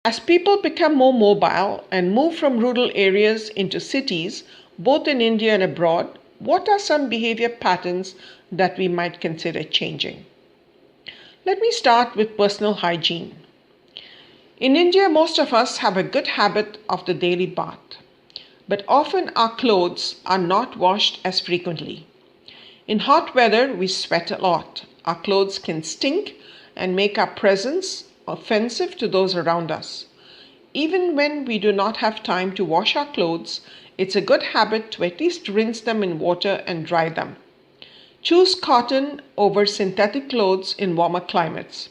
As people become more mobile and move from rural areas into cities, both in India and abroad, what are some behavior patterns that we might consider changing? Let me start with personal hygiene. In India, most of us have a good habit of the daily bath, but often our clothes are not washed as frequently. In hot weather, we sweat a lot. Our clothes can stink and make our presence offensive to those around us. Even when we do not have time to wash our clothes, it's a good habit to at least rinse them in water and dry them. Choose cotton over synthetic clothes in warmer climates.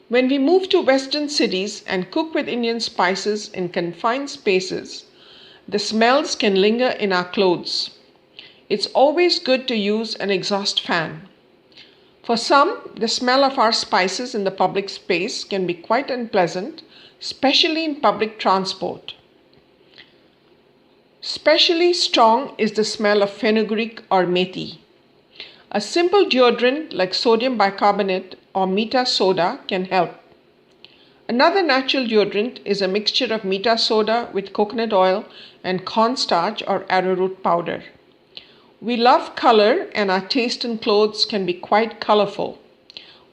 When we move to Western cities and cook with Indian spices in confined spaces, the smells can linger in our clothes. It's always good to use an exhaust fan. For some, the smell of our spices in the public space can be quite unpleasant, especially in public transport. Especially strong is the smell of fenugreek or methi. A simple deodorant like sodium bicarbonate or Mita soda can help. Another natural deodorant is a mixture of Mita soda with coconut oil and cornstarch or arrowroot powder. We love color and our taste in clothes can be quite colorful.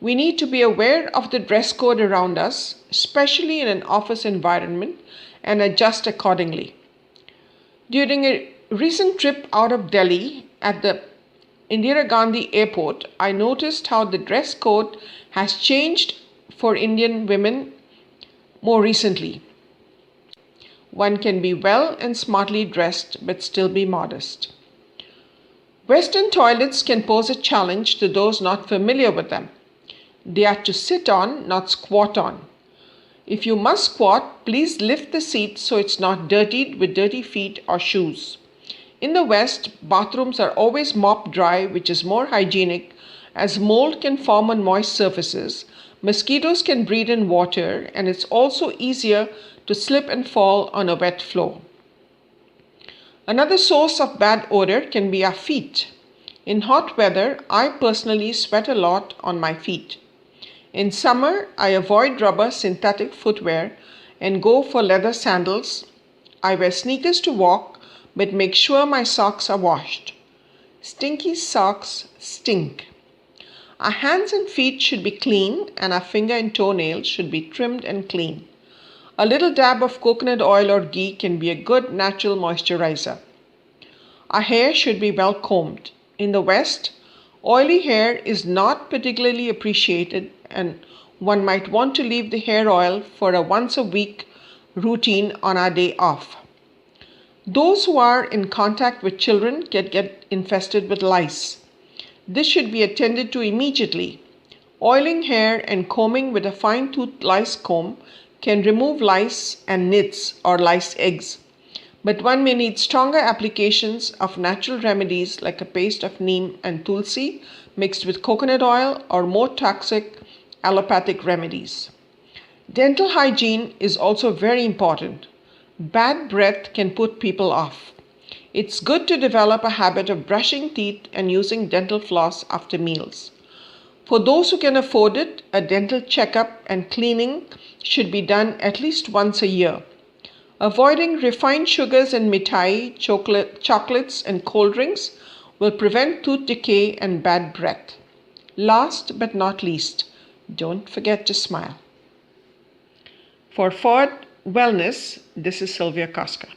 We need to be aware of the dress code around us, especially in an office environment, and adjust accordingly. During a recent trip out of Delhi at the Indira Gandhi Airport, I noticed how the dress code has changed for Indian women more recently. One can be well and smartly dressed but still be modest. Western toilets can pose a challenge to those not familiar with them. They are to sit on, not squat on. If you must squat, please lift the seat so it's not dirtied with dirty feet or shoes. In the West, bathrooms are always mop dry, which is more hygienic, as mold can form on moist surfaces, mosquitoes can breed in water, and it's also easier to slip and fall on a wet floor. Another source of bad odor can be our feet. In hot weather, I personally sweat a lot on my feet. In summer, I avoid rubber synthetic footwear and go for leather sandals. I wear sneakers to walk, but make sure my socks are washed. Stinky socks stink. Our hands and feet should be clean and our finger and toenails should be trimmed and clean. A little dab of coconut oil or ghee can be a good natural moisturizer. Our hair should be well combed. In the West, oily hair is not particularly appreciated and one might want to leave the hair oil for a once-a-week routine on our day off. Those who are in contact with children can get infested with lice. This should be attended to immediately. Oiling hair and combing with a fine-toothed lice comb can remove lice and nits or lice eggs. But one may need stronger applications of natural remedies like a paste of neem and tulsi mixed with coconut oil or more toxic allopathic remedies. Dental hygiene is also very important. Bad breath can put people off. It's good to develop a habit of brushing teeth and using dental floss after meals. For those who can afford it, a dental checkup and cleaning should be done at least once a year. Avoiding refined sugars and mithai, chocolates and cold drinks will prevent tooth decay and bad breath. Last but not least, don't forget to smile. For Forward Wellness, this is Silvia Kostka.